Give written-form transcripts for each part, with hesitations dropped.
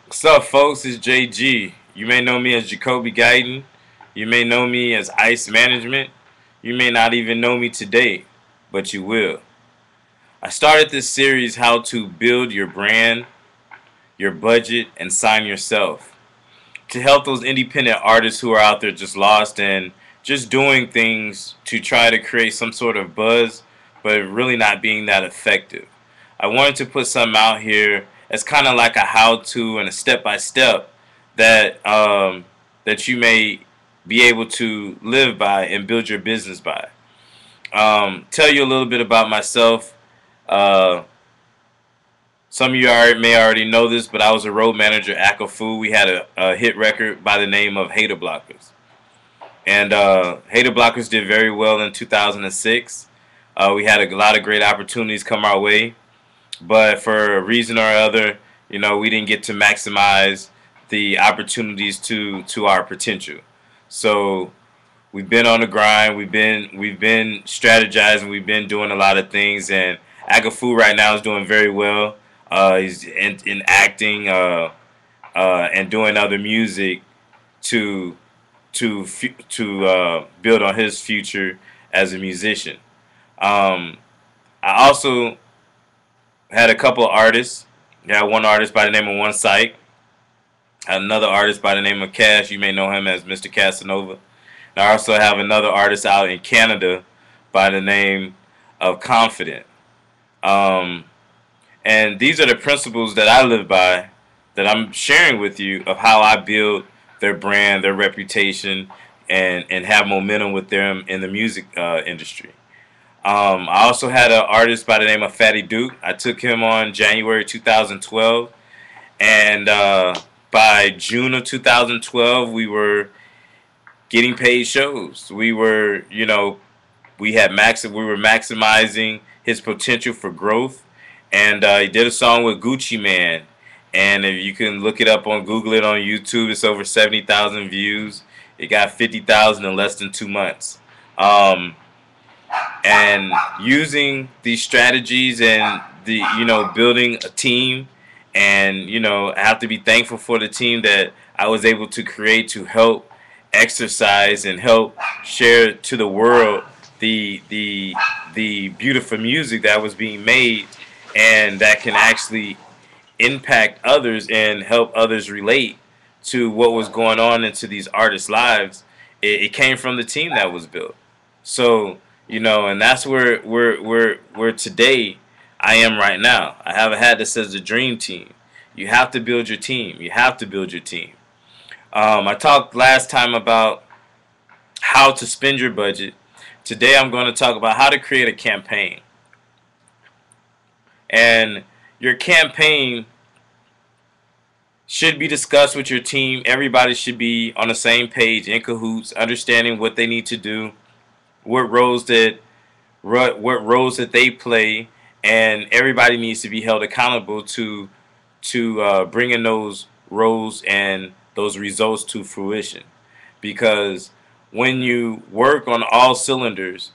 What's up, folks? It's JG. You may know me as Jacoby Guyton. You may know me as Ice Management. You may not even know me today, but you will. I started this series, How to Build Your Brand, Your Budget, and Sign Yourself, to help those independent artists who are out there just lost and just doing things to try to create some sort of buzz, but really not being that effective. I wanted to put something out here as kind of like a how-to and a step-by-step that you may be able to live by and build your business by. Tell you a little bit about myself. Uh, some of you may already know this, but I was a road manager at Akafu. We had a hit record by the name of Hater Blockers. And Hater Blockers did very well in 2006. We had a lot of great opportunities come our way, but for a reason or other, we didn't get to maximize the opportunities to our potential. So we've been on the grind. We've been strategizing. We've been doing a lot of things, and Agafu right now is doing very well. He's in acting and doing other music to to build on his future as a musician. Um, I also had a couple of artists. Yeah, one artist by the name of One Sight, another artist by the name of Cash. You may know him as Mr. Casanova. And I also have another artist out in Canada by the name of Confident. Um, and these are the principles that I live by that I'm sharing with you of how I build their brand, their reputation, and have momentum with them in the music industry. I also had an artist by the name of Fatty Duke. I took him on January 2012, and by June of 2012, we were getting paid shows. We were maximizing his potential for growth, and he did a song with Gucci Man. And if you can look it up on Google it on YouTube, it's over 70,000 views. It got 50,000 in less than 2 months. Um, and using these strategies and the building a team, and I have to be thankful for the team that I was able to create to help exercise and help share to the world the beautiful music that was being made and that can actually impact others and help others relate to what was going on into these artists' lives. It came from the team that was built. So and that's where today I am right now. I haven't had this as a dream team. You have to build your team. You have to build your team. I talked last time about how to spend your budget. Today I'm going to talk about how to create a campaign. And your campaign should be discussed with your team. Everybody should be on the same page, in cahoots, understanding what they need to do, what roles that they play, and everybody needs to be held accountable to bringing those roles and those results to fruition. Because when you work on all cylinders,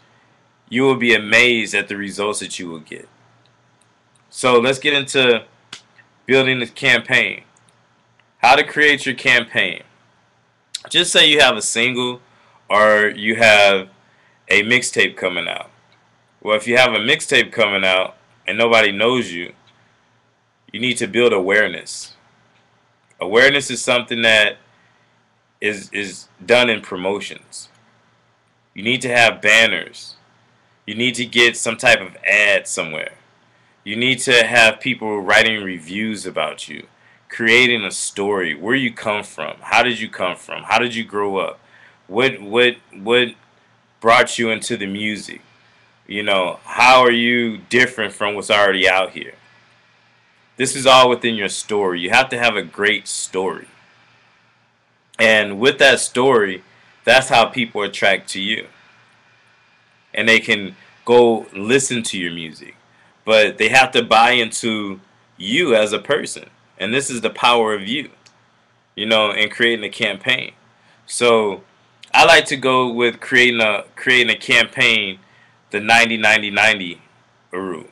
you will be amazed at the results that you will get. So let's get into building the campaign. How to create your campaign. Just say you have a single or you have a mixtape coming out. Well, if you have a mixtape coming out and nobody knows you, you need to build awareness. Awareness is something that is done in promotions. You need to have banners. You need to get some type of ad somewhere. You need to have people writing reviews about you, creating a story, where you come from, how did you come from, how did you grow up, what brought you into the music, how are you different from what's already out here. This is all within your story. You have to have a great story, and with that story, that's how people attract to you, and they can go listen to your music, but they have to buy into you as a person. And this is the power of you, in creating a campaign. So I like to go with creating a campaign, the 90-90-90 rule.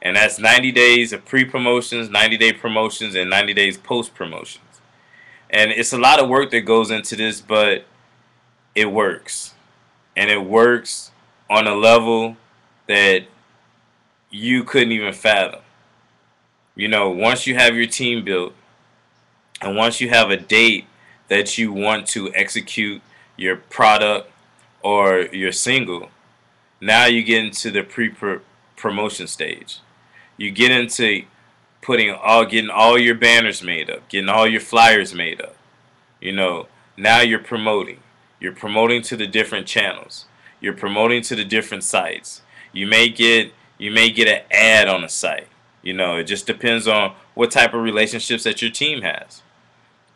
And that's 90 days of pre-promotions, 90-day promotions, and 90 days post-promotions. And it's a lot of work that goes into this, but it works. And it works on a level that you couldn't even fathom. You know, once you have your team built, and once you have a date that you want to execute your product or your single, now you get into the pre-promotion stage. You get into getting all your banners made up, getting all your flyers made up. You know, now you're promoting. You're promoting to the different channels. You're promoting to the different sites. You may get an ad on a site. You know, it just depends on what type of relationships that your team has.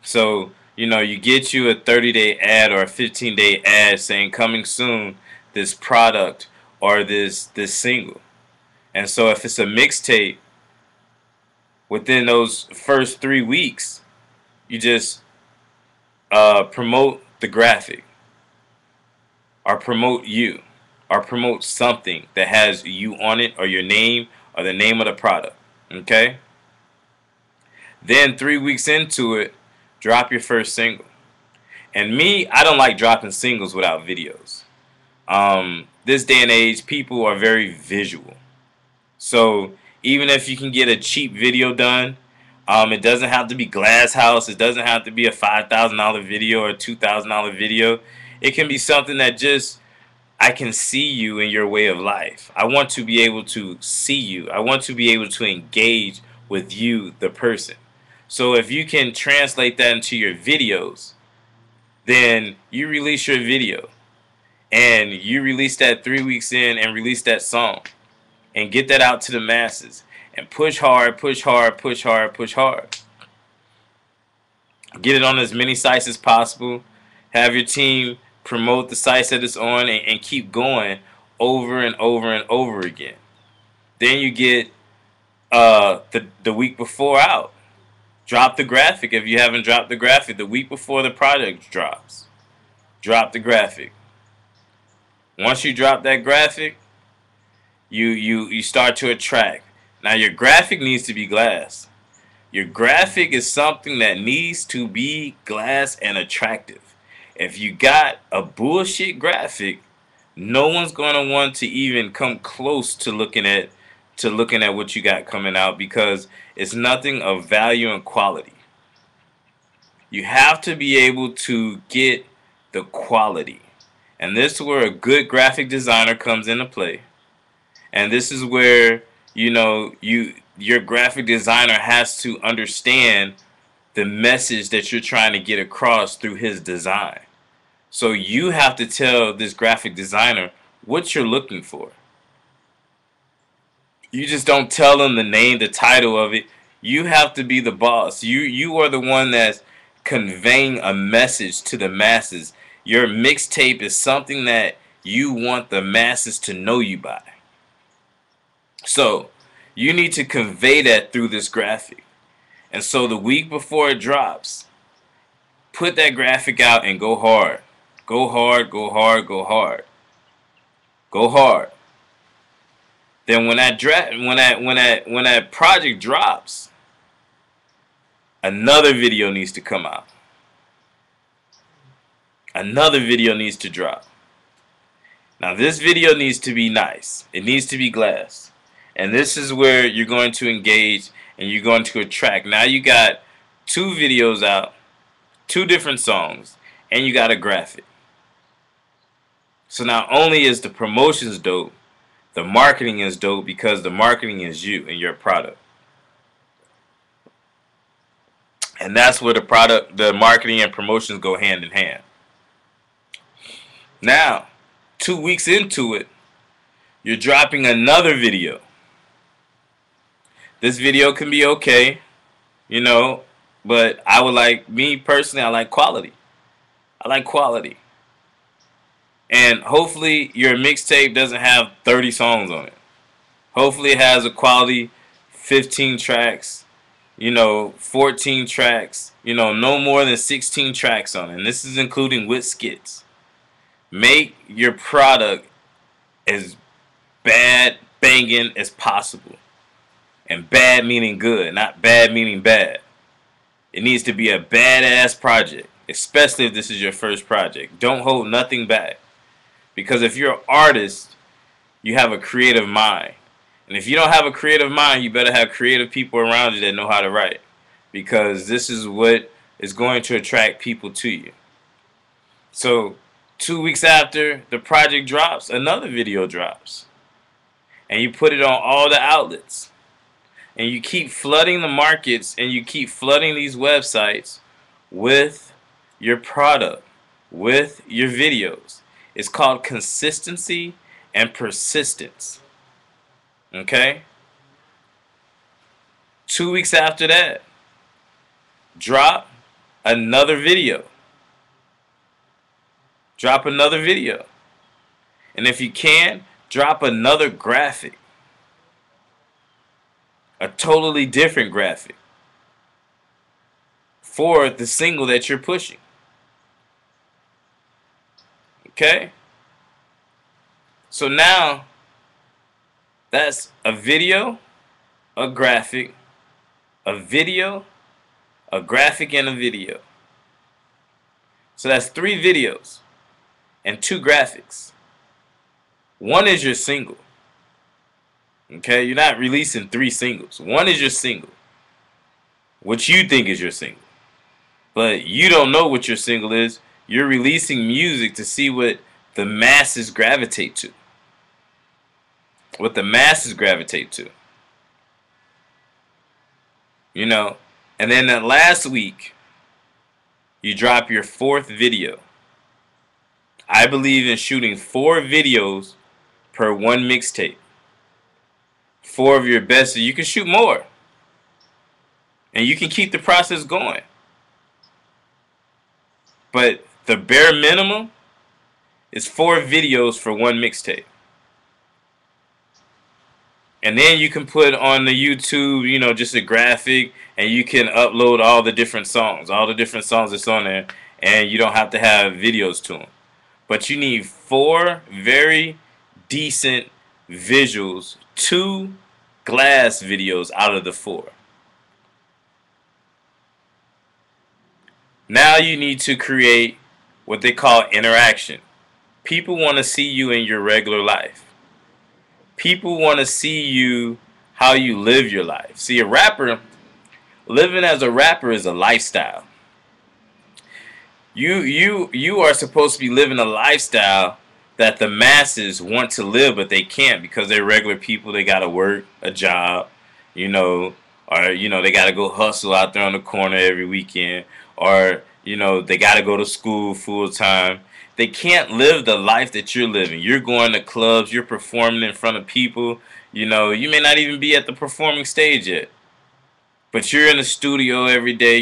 So, you know, you get you a 30-day ad or a 15-day ad saying coming soon, this product or this single. And so if it's a mixtape, within those first 3 weeks, you just promote the graphic, or promote you, or promote something that has you on it, or your name, or the name of the product. Okay? Then 3 weeks into it, drop your first single. And me, I don't like dropping singles without videos. This day and age, people are very visual. So even if you can get a cheap video done, it doesn't have to be Glass House. It doesn't have to be a $5,000 video or a $2,000 video. It can be something that just, I can see you in your way of life. I want to be able to see you. I want to be able to engage with you, the person. So if you can translate that into your videos, then you release your video. And you release that 3 weeks in and release that song. And get that out to the masses. And push hard, push hard, push hard, push hard. Get it on as many sites as possible. Have your team promote the sites that it's on, and keep going over and over and over again. Then you get the week before out. Drop the graphic if you haven't dropped the graphic. The week before the product drops, drop the graphic. Once you drop that graphic, you start to attract. Now your graphic needs to be glass. Your graphic is something that needs to be glass and attractive. If you got a bullshit graphic, no one's gonna want to even come close to looking at what you got coming out, because it's nothing of value and quality. You have to be able to get the quality. And this is where a good graphic designer comes into play. And this is where, you know, your graphic designer has to understand the message that you're trying to get across through his design. So you have to tell this graphic designer what you're looking for. You just don't tell them the name, the title of it. You have to be the boss. You are the one that's conveying a message to the masses. Your mixtape is something that you want the masses to know you by. So you need to convey that through this graphic. And so the week before it drops, put that graphic out and go hard. Go hard, go hard, go hard. Go hard. Then when that project drops, another video needs to come out. Another video needs to drop. Now this video needs to be nice. It needs to be glass. And this is where you're going to engage and you're going to attract. Now you got 2 videos out, 2 different songs, and you got a graphic. So not only is the promotions dope, the marketing is dope, because the marketing is you and your product. And that's where the marketing and promotions go hand in hand. Now, 2 weeks into it, you're dropping another video. This video can be okay, you know, but me personally, I like quality. I like quality. And hopefully your mixtape doesn't have 30 songs on it. Hopefully it has a quality 15 tracks, you know, 14 tracks, you know, no more than 16 tracks on it. And this is including with skits. Make your product as bad banging as possible. And bad meaning good, not bad meaning bad. It needs to be a badass project, especially if this is your first project. Don't hold nothing back. Because if you're an artist, you have a creative mind. And if you don't have a creative mind, you better have creative people around you that know how to write. Because this is what is going to attract people to you. So 2 weeks after the project drops, another video drops. And you put it on all the outlets. And you keep flooding the markets and you keep flooding these websites with your product, with your videos. It's called consistency and persistence. Okay? 2 weeks after that, drop another video. Drop another video. And if you can, drop another graphic. A totally different graphic for the single that you're pushing. Okay? So now that's a video, a graphic, a video, a graphic, and a video. So that's 3 videos and 2 graphics. One is your single. Okay, you're not releasing 3 singles. One is your single. What you think is your single. But you don't know what your single is. You're releasing music to see what the masses gravitate to. What the masses gravitate to. You know, and then that last week, you drop your 4th video. I believe in shooting 4 videos per one mixtape. 4 of your best. You can shoot more. And you can keep the process going. But the bare minimum is 4 videos for one mixtape. And then you can put on the YouTube, you know, just a graphic, and you can upload all the different songs that's on there, and you don't have to have videos to them. But you need 4 very decent visuals, 2 glass videos out of the 4. Now you need to create what they call interaction. People want to see you in your regular life. People want to see you how you live your life. See, a rapper, living as a rapper is a lifestyle. You are supposed to be living a lifestyle that the masses want to live, but they can't because they're regular people. They got to work a job, you know, or, you know, they got to go hustle out there on the corner every weekend, or, you know, they got to go to school full time. They can't live the life that you're living. You're going to clubs, you're performing in front of people, you know, you may not even be at the performing stage yet, but you're in the studio every day.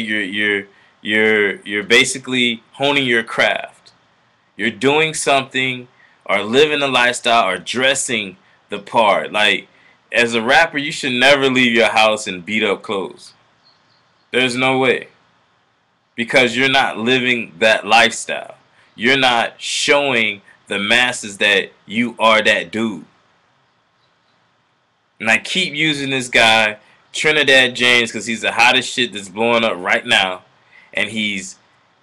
You're basically honing your craft. You're doing something, or living a lifestyle, or dressing the part. Like, as a rapper, you should never leave your house in beat up clothes. There's no way. Because you're not living that lifestyle. You're not showing the masses that you are that dude. And I keep using this guy, Trinidad James, because he's the hottest shit that's blowing up right now. And he's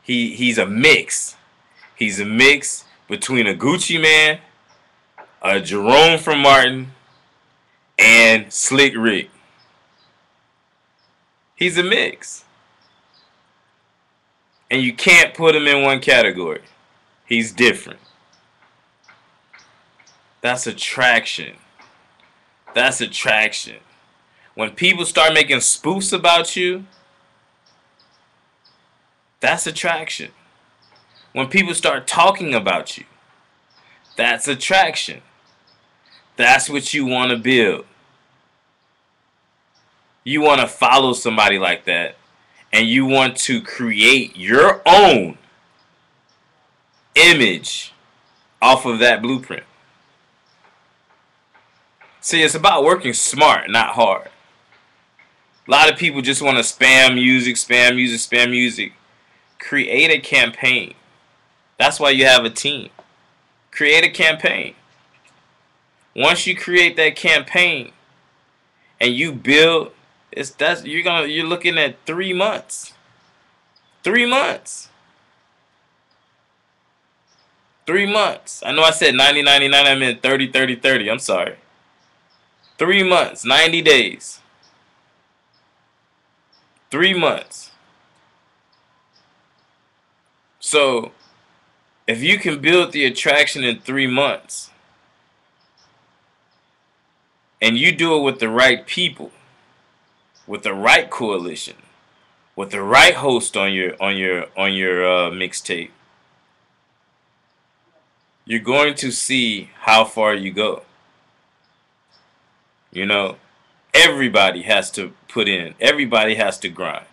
a mix. He's a mix between a Gucci Man, a Jerome from Martin, and Slick Rick. He's a mix. And you can't put him in one category. He's different. That's attraction. That's attraction. When people start making spoofs about you, that's attraction. When people start talking about you, that's attraction. That's what you want to build. You want to follow somebody like that, and you want to create your own image off of that blueprint. See, it's about working smart, not hard. A lot of people just want to spam music, spam music, spam music. Create a campaign. That's why you have a team. Create a campaign. Once you create that campaign, and you build, you're looking at 3 months. 3 months. 3 months. I know I said 90, 99, I meant 30, 30, 30. I'm sorry. 3 months, 90 days. 3 months. So if you can build the attraction in 3 months, and you do it with the right people, with the right coalition, with the right host on your mixtape, you're going to see how far you go. You know, everybody has to put in. Everybody has to grind.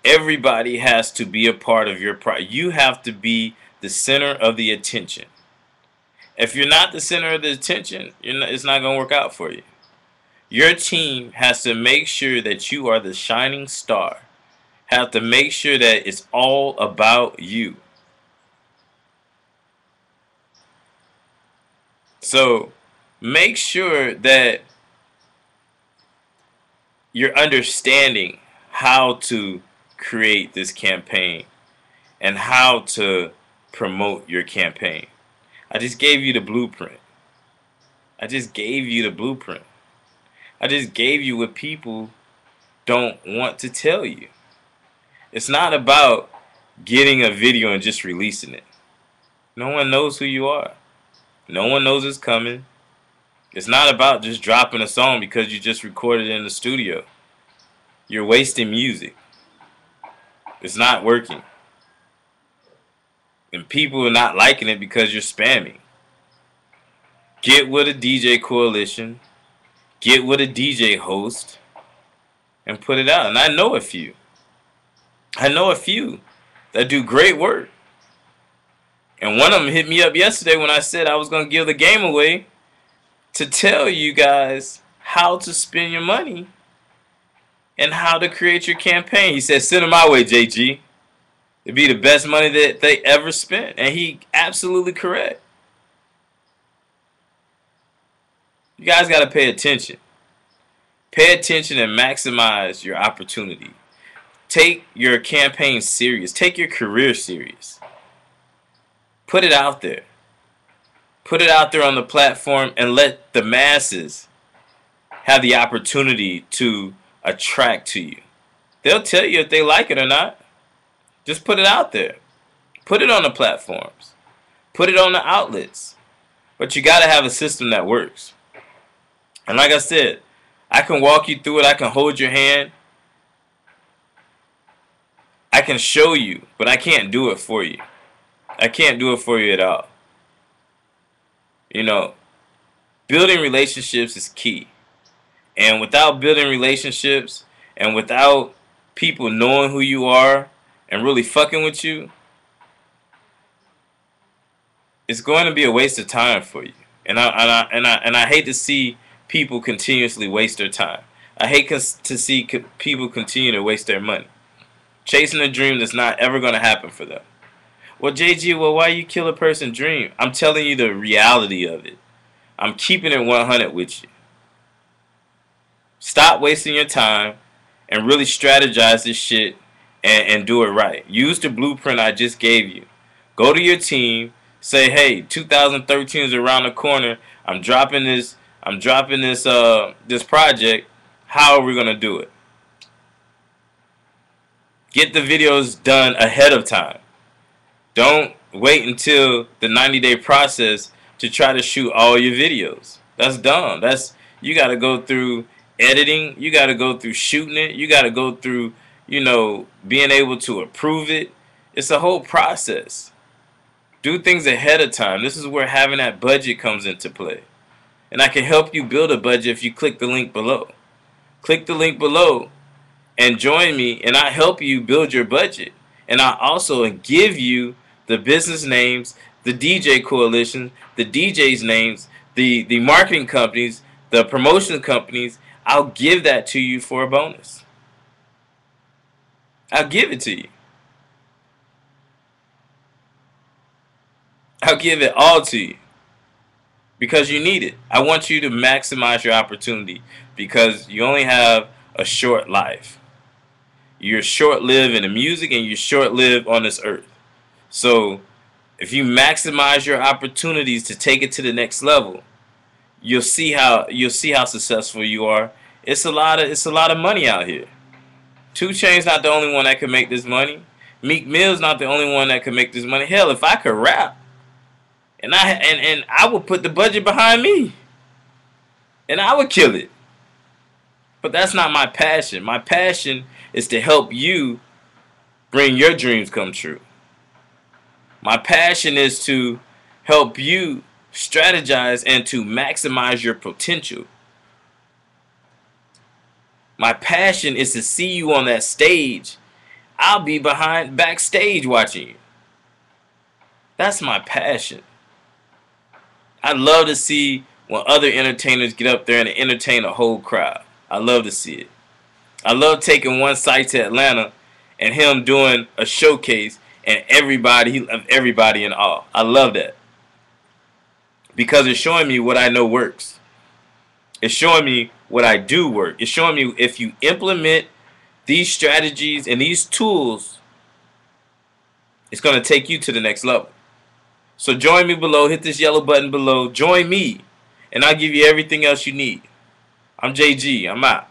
Everybody has to be a part of your You have to be the center of the attention. If you're not the center of the attention, it's not going to work out for you. Your team has to make sure that you are the shining star. Have to make sure that it's all about you. So make sure that you're understanding how to create this campaign and how to promote your campaign. I just gave you the blueprint. I just gave you the blueprint. I just gave you what people don't want to tell you. It's not about getting a video and just releasing it. No one knows who you are. No one knows it's coming. It's not about just dropping a song because you just recorded it in the studio. You're wasting music. It's not working. And people are not liking it because you're spamming. Get with a DJ coalition. Get with a DJ host. And put it out. And I know a few. I know a few that do great work. And one of them hit me up yesterday when I said I was going to give the game away to tell you guys how to spend your money and how to create your campaign. He said, send them my way, JG. It'd be the best money that they ever spent. And he absolutely correct. You guys got to pay attention. Pay attention and maximize your opportunity. Take your campaign serious. Take your career serious. Put it out there. Put it out there on the platform and let the masses have the opportunity to attract to you. They'll tell you if they like it or not. Just put it out there. Put it on the platforms. Put it on the outlets. But you got to have a system that works. And like I said, I can walk you through it. I can hold your hand. I can show you, but I can't do it for you. I can't do it for you at all. You know, building relationships is key. And without building relationships and without people knowing who you are and really fucking with you, it's going to be a waste of time for you. And I hate to see people continuously waste their time. I hate to see people continue to waste their money. Chasing a dream that's not ever going to happen for them. Well, JG, why you kill a person's dream? I'm telling you the reality of it. I'm keeping it 100 with you. Stop wasting your time and really strategize this shit and do it right. Use the blueprint I just gave you. Go to your team. Say, hey, 2013 is around the corner. I'm dropping this this project. How are we gonna do it? Get the videos done ahead of time. Don't wait until the 90-day process to try to shoot all your videos. That's dumb. You got to go through editing. You got to go through shooting it. You got to go through, being able to approve it. It's a whole process. Do things ahead of time. This is where having that budget comes into play. And I can help you build a budget if you click the link below. Click the link below and join me, and I help you build your budget. And I also give you the business names, the DJ coalition, the DJs names, the marketing companies, the promotion companies. I'll give that to you for a bonus. I'll give it to you. I'll give it all to you. because you need it. I want you to maximize your opportunity because you only have a short life. You're short-lived in the music and you're short-lived on this earth. So if you maximize your opportunities to take it to the next level, you'll see how successful you are. It's a lot of money out here. 2 Chainz not the only one that can make this money. Meek Mill's not the only one that can make this money. Hell, if I could rap and I would put the budget behind me and I would kill it. But that's not my passion. My passion is to help you bring your dreams come true. My passion is to help you strategize and to maximize your potential. My passion is to see you on that stage. I'll be backstage watching you. That's my passion. I love to see when other entertainers get up there and entertain a whole crowd. I love to see it. I love taking one site to Atlanta and him doing a showcase and everybody in awe. I love that because it's showing me what I know works. It's showing me what I do work. It's showing me if you implement these strategies and these tools, it's going to take you to the next level. So join me below. Hit this yellow button below. Join me, and I'll give you everything else you need. I'm JG. I'm out.